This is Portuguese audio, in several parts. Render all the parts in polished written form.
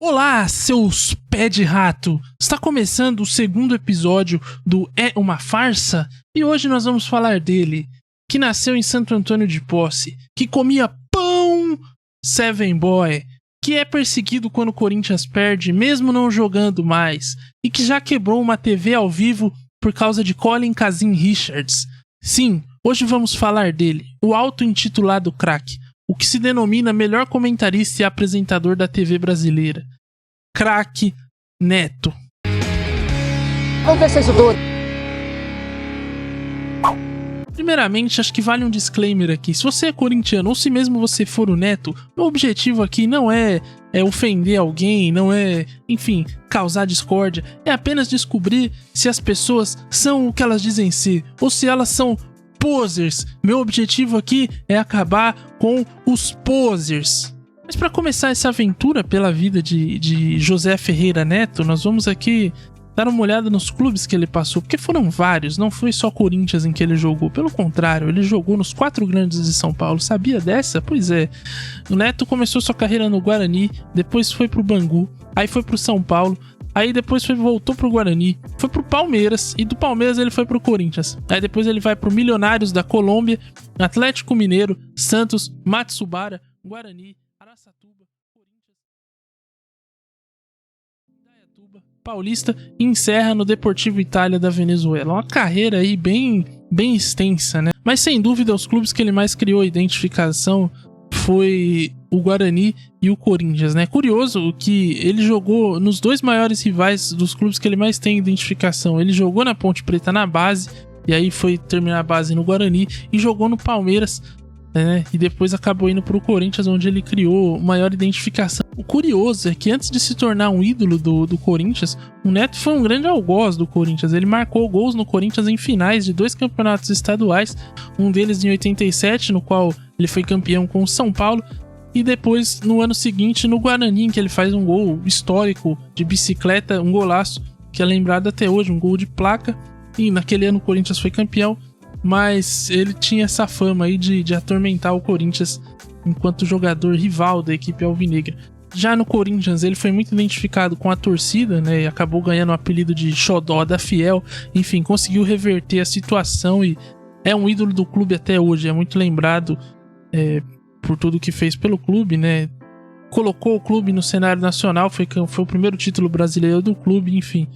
Olá, seus pé de rato! Está começando o segundo episódio do É uma Farsa? E hoje nós vamos falar dele, que nasceu em Santo Antônio de Posse, que comia pão, Seven Boy, que é perseguido quando o Corinthians perde, mesmo não jogando mais, e que já quebrou uma TV ao vivo por causa de Colin Kazim Richards. Sim, hoje vamos falar dele, o auto-intitulado craque, o que se denomina melhor comentarista e apresentador da TV brasileira. Craque Neto. Vamos ver se isso dura. Primeiramente, acho que vale um disclaimer aqui. Se você é corintiano ou se mesmo você for o Neto, meu objetivo aqui não é ofender alguém, não é, enfim, causar discórdia. É apenas descobrir se as pessoas são o que elas dizem ser ou se elas são posers. Meu objetivo aqui é acabar com os posers. Mas para começar essa aventura pela vida de José Ferreira Neto, nós vamos aqui dar uma olhada nos clubes que ele passou, porque foram vários, não foi só Corinthians em que ele jogou, pelo contrário, ele jogou nos 4 grandes de São Paulo. Sabia dessa? Pois é. O Neto começou sua carreira no Guarani, depois foi pro Bangu, aí foi pro São Paulo, aí depois voltou pro Guarani, foi pro Palmeiras, e do Palmeiras ele foi pro Corinthians. Aí depois ele vai pro Milionários da Colômbia, Atlético Mineiro, Santos, Matsubara, Guarani, Araçatuba, Corinthians, Indaiatuba, Paulista e encerra no Deportivo Itália da Venezuela. Uma carreira aí bem extensa, né? Mas sem dúvida os clubes que ele mais criou identificação foi o Guarani e o Corinthians, né? Curioso que ele jogou nos dois maiores rivais dos clubes que ele mais tem identificação. Ele jogou na Ponte Preta na base, e aí foi terminar a base no Guarani, e jogou no Palmeiras, né? E depois acabou indo pro Corinthians, onde ele criou maior identificação. O curioso é que antes de se tornar um ídolo do Corinthians, o Neto foi um grande algoz do Corinthians. Ele marcou gols no Corinthians em finais de 2 campeonatos estaduais, um deles em 87, no qual ele foi campeão com o São Paulo, e depois no ano seguinte no Guarani, em que ele faz um gol histórico de bicicleta, um golaço que é lembrado até hoje, um gol de placa. E naquele ano o Corinthians foi campeão, mas ele tinha essa fama aí de atormentar o Corinthians enquanto jogador rival da equipe alvinegra. Já no Corinthians ele foi muito identificado com a torcida, né, e acabou ganhando o apelido de Xodó da Fiel. Enfim, conseguiu reverter a situação e é um ídolo do clube até hoje, é muito lembrado por tudo que fez pelo clube, né? Colocou o clube no cenário nacional, foi o primeiro título brasileiro do clube, enfim.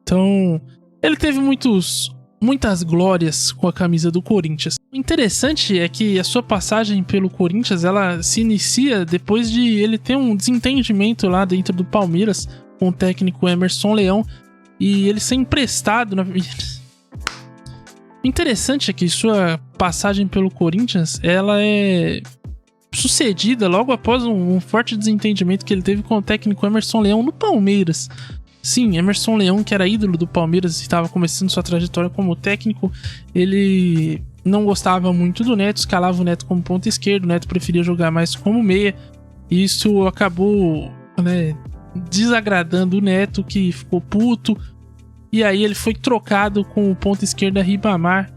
Então, ele teve muitas glórias com a camisa do Corinthians. O interessante é que a sua passagem pelo Corinthians, ela se inicia depois de ele ter um desentendimento lá dentro do Palmeiras com o técnico Emerson Leão e ele ser emprestado na... O interessante é que sua passagem pelo Corinthians, ela é sucedida logo após um forte desentendimento que ele teve com o técnico Emerson Leão no Palmeiras. Sim, Emerson Leão, que era ídolo do Palmeiras e estava começando sua trajetória como técnico, ele não gostava muito do Neto, escalava o Neto como ponta esquerda, o Neto preferia jogar mais como meia, e isso acabou, né, desagradando o Neto, que ficou puto, e aí ele foi trocado com o ponta esquerda Ribamar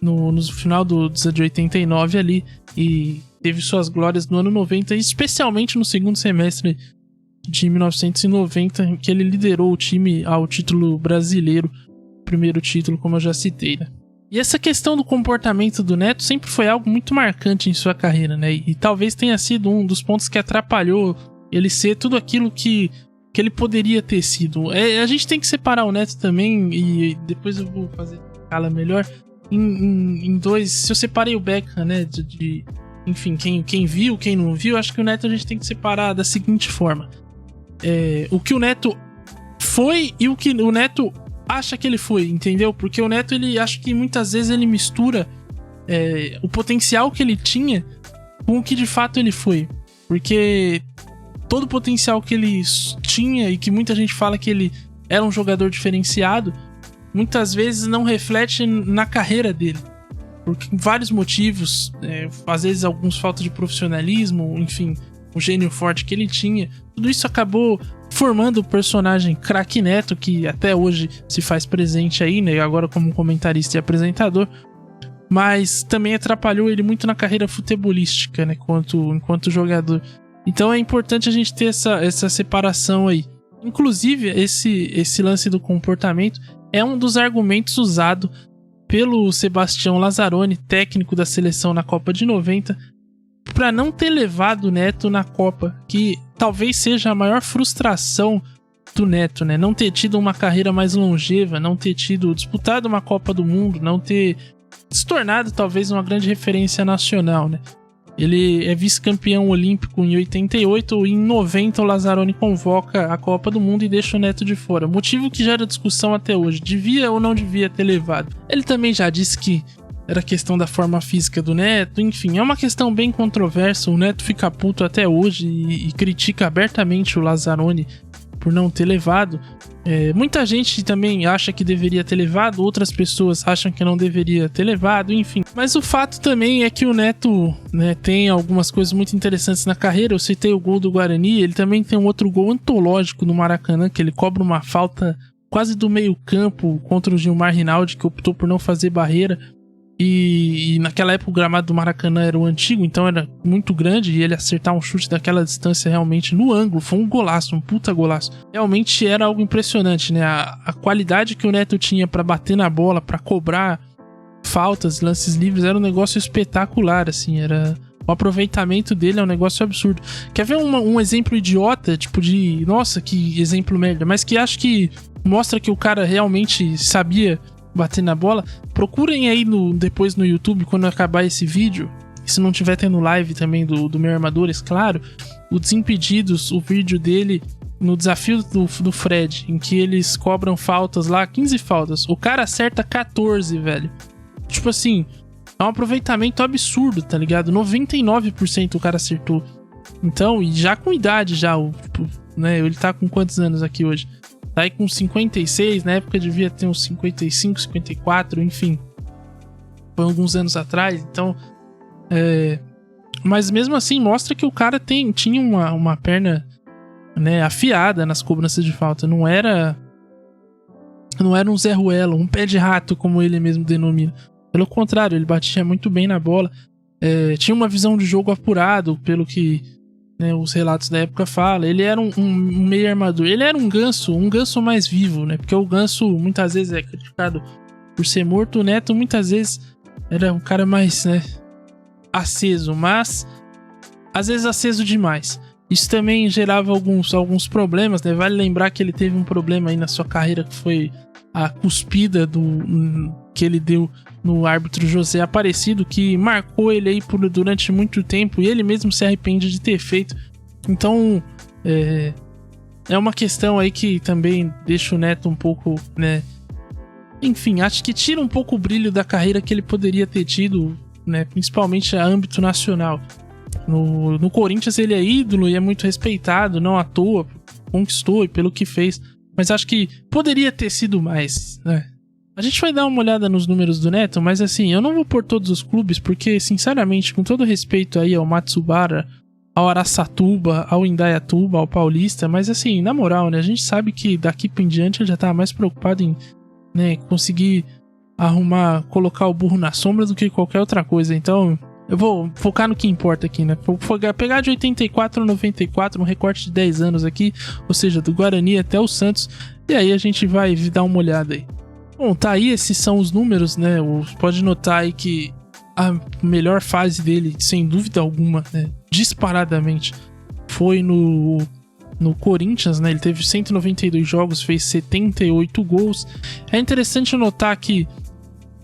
no final de 89 ali, e teve suas glórias no ano 90, especialmente no segundo semestre de 1990, em que ele liderou o time ao título brasileiro, primeiro título, como eu já citei, né? E essa questão do comportamento do Neto sempre foi algo muito marcante em sua carreira, né? E talvez tenha sido um dos pontos que atrapalhou ele ser tudo aquilo que ele poderia ter sido. A gente tem que separar o Neto também, e depois eu vou fazer escala melhor, em dois. Se eu separei o Beckham, né, enfim, quem viu, quem não viu, acho que o Neto a gente tem que separar da seguinte forma. O que o Neto foi e o que o Neto acha que ele foi, entendeu? Porque o Neto, ele acho que muitas vezes ele mistura o potencial que ele tinha com o que de fato ele foi. Porque todo o potencial que ele tinha e que muita gente fala que ele era um jogador diferenciado, muitas vezes não reflete na carreira dele. Por vários motivos, às vezes alguns falta de profissionalismo, enfim, o gênio forte que ele tinha. Tudo isso acabou formando o personagem Craque Neto, que até hoje se faz presente aí, né, agora como comentarista e apresentador, mas também atrapalhou ele muito na carreira futebolística, né, enquanto jogador. Então é importante a gente ter essa separação aí. Inclusive, esse lance do comportamento é um dos argumentos usado pelo Sebastião Lazzaroni, técnico da seleção na Copa de 90, para não ter levado o Neto na Copa, que talvez seja a maior frustração do Neto, né? Não ter tido uma carreira mais longeva, não ter disputado uma Copa do Mundo, não ter se tornado talvez uma grande referência nacional, né? Ele é vice-campeão olímpico em 88 e em 90 o Lazzaroni convoca a Copa do Mundo e deixa o Neto de fora. Motivo que gera discussão até hoje. Devia ou não devia ter levado? Ele também já disse que era questão da forma física do Neto. Enfim, é uma questão bem controversa. O Neto fica puto até hoje e critica abertamente o Lazzaroni por não ter levado. Muita gente também acha que deveria ter levado, outras pessoas acham que não deveria ter levado, enfim. Mas o fato também é que o Neto, né, tem algumas coisas muito interessantes na carreira. Eu citei o gol do Guarani, ele também tem um outro gol antológico no Maracanã, que ele cobra uma falta quase do meio campo contra o Gilmar Rinaldi, que optou por não fazer barreira. E naquela época o gramado do Maracanã era o antigo, então era muito grande, e ele acertar um chute daquela distância realmente no ângulo, foi um golaço, um puta golaço. Realmente era algo impressionante, né? A qualidade que o Neto tinha pra bater na bola, pra cobrar faltas, lances livres, era um negócio espetacular, assim, era... O aproveitamento dele é um negócio absurdo. Quer ver um exemplo idiota, tipo de... Nossa, que exemplo merda, mas que acho que mostra que o cara realmente sabia bater na bola? Procurem aí depois no YouTube, quando acabar esse vídeo, e se não tiver tendo live também do Meu Armadores, claro, o Desimpedidos, o vídeo dele no desafio do Fred, em que eles cobram faltas lá, 15 faltas, o cara acerta 14, velho. Tipo assim, é um aproveitamento absurdo, tá ligado? 99% o cara acertou. Então, e já com idade já, né, ele tá com quantos anos aqui hoje? Tá aí com 56, na época devia ter uns 55, 54, enfim. Foi alguns anos atrás, então... Mas mesmo assim, mostra que o cara tinha uma perna, né, afiada nas cobranças de falta. Não era um Zé Ruelo, um pé de rato, como ele mesmo denomina. Pelo contrário, ele batia muito bem na bola. Tinha uma visão de jogo apurado, pelo que... né, os relatos da época falam. Ele era um meio armador. Ele era um ganso mais vivo, né? Porque o ganso muitas vezes é criticado por ser morto. O Neto muitas vezes era um cara mais, né, aceso, mas às vezes aceso demais. Isso também gerava alguns problemas, né? Vale lembrar que ele teve um problema aí na sua carreira, que foi a cuspida que ele deu no árbitro José Aparecido, que marcou ele aí durante muito tempo, e ele mesmo se arrepende de ter feito. Então é uma questão aí que também deixa o Neto um pouco, né, enfim, acho que tira um pouco o brilho da carreira que ele poderia ter tido, né, principalmente a âmbito nacional. No Corinthians ele é ídolo e é muito respeitado, não à toa, conquistou e pelo que fez, mas acho que poderia ter sido mais, né? A gente vai dar uma olhada nos números do Neto, mas assim, eu não vou pôr todos os clubes, porque, sinceramente, com todo respeito aí ao Matsubara, ao Araçatuba, ao Indaiatuba, ao Paulista, mas assim, na moral, né, a gente sabe que daqui pra em diante ele já tá mais preocupado em, né, conseguir colocar o burro na sombra do que qualquer outra coisa. Então, eu vou focar no que importa aqui, né? Vou pegar de 84 a 94, um recorte de 10 anos aqui, ou seja, do Guarani até o Santos, e aí a gente vai dar uma olhada aí. Bom, tá aí, esses são os números, né? Pode notar aí que a melhor fase dele, sem dúvida alguma, né, disparadamente, foi no Corinthians, né? Ele teve 192 jogos, fez 78 gols. É interessante notar que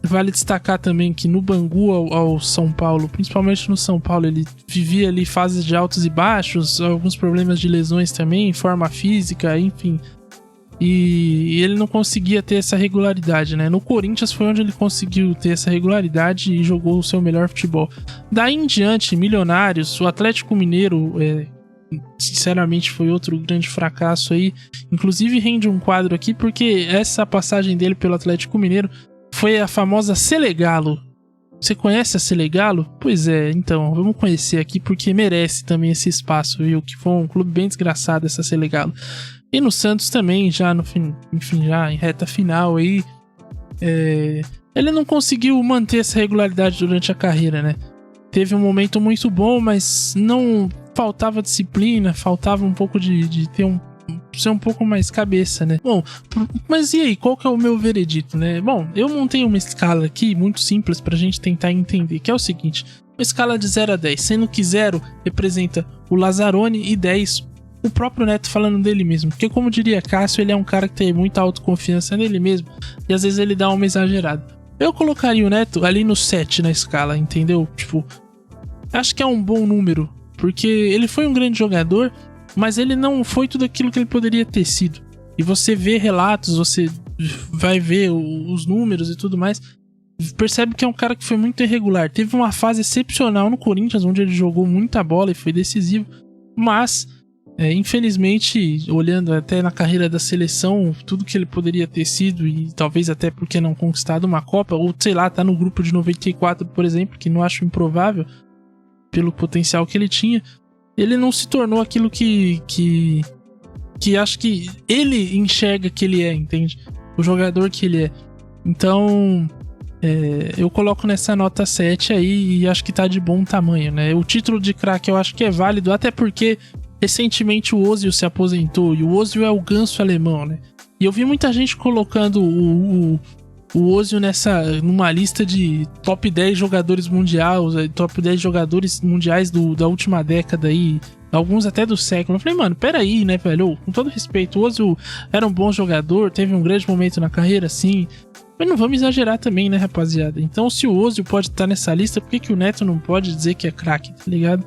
vale destacar também que no Bangu ao São Paulo, principalmente no São Paulo, ele vivia ali fases de altos e baixos, alguns problemas de lesões também, forma física, enfim. E ele não conseguia ter essa regularidade, né? No Corinthians foi onde ele conseguiu ter essa regularidade e jogou o seu melhor futebol. Daí em diante, Milionários, o Atlético Mineiro, sinceramente foi outro grande fracasso aí. Inclusive rende um quadro aqui, porque essa passagem dele pelo Atlético Mineiro foi a famosa Selegalo. Você conhece a Selegalo? Pois é, então, vamos conhecer aqui, porque merece também esse espaço, viu? Que foi um clube bem desgraçado, essa Selegalo. E no Santos também, já no fim, enfim, já em reta final aí, ele não conseguiu manter essa regularidade durante a carreira, né? Teve um momento muito bom, mas não faltava disciplina, faltava um pouco de ter ser um pouco mais cabeça, né? Bom, mas e aí, qual que é o meu veredito, né? Bom, eu montei uma escala aqui muito simples pra gente tentar entender, que é o seguinte: uma escala de 0 a 10, sendo que 0 representa o Lazzaroni e 10 o próprio Neto falando dele mesmo. Porque, como diria Cássio, ele é um cara que tem muita autoconfiança nele mesmo e às vezes ele dá uma exagerada. Eu colocaria o Neto ali no 7 na escala, entendeu? Tipo, acho que é um bom número, porque ele foi um grande jogador, mas ele não foi tudo aquilo que ele poderia ter sido. E você vê relatos, você vai ver os números e tudo mais, percebe que é um cara que foi muito irregular. Teve uma fase excepcional no Corinthians, onde ele jogou muita bola e foi decisivo, mas infelizmente, olhando até na carreira da seleção, tudo que ele poderia ter sido, e talvez até porque não conquistado uma Copa, ou sei lá, tá no grupo de 94, por exemplo, que não acho improvável pelo potencial que ele tinha, ele não se tornou aquilo que acho que ele enxerga que ele é, entende? O jogador que ele é. Então, eu coloco nessa nota 7 aí e acho que tá de bom tamanho, né? O título de craque eu acho que é válido, até porque recentemente o Ozil se aposentou, e o Ozil é o ganso alemão, né? E eu vi muita gente colocando o Ozil numa lista de top 10 jogadores mundiais, top 10 jogadores mundiais da última década aí, alguns até do século. Eu falei, mano, peraí, né, velho? Com todo respeito, o Ozil era um bom jogador, teve um grande momento na carreira, sim, mas não vamos exagerar também, né, rapaziada? Então, se o Ozil pode estar nessa lista, por que o Neto não pode dizer que é craque, tá ligado?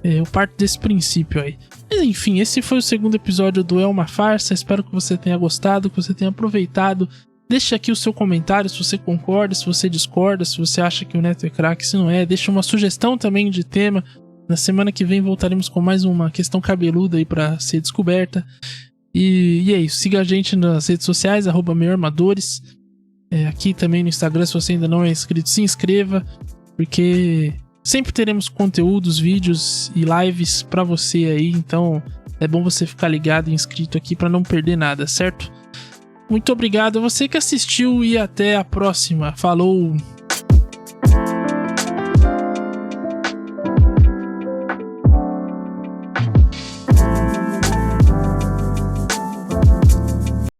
Eu parto desse princípio aí. Mas enfim, esse foi o segundo episódio do É Uma Farsa. Espero que você tenha gostado, que você tenha aproveitado. Deixe aqui o seu comentário se você concorda, se você discorda, se você acha que o Neto é craque, se não é. Deixa uma sugestão também de tema. Na semana que vem voltaremos com mais uma questão cabeluda aí pra ser descoberta. E é isso. Siga a gente nas redes sociais, @meuarmadores. Aqui também no Instagram, se você ainda não é inscrito, se inscreva, porque sempre teremos conteúdos, vídeos e lives pra você aí. Então é bom você ficar ligado e inscrito aqui pra não perder nada, certo? Muito obrigado a você que assistiu e até a próxima. Falou!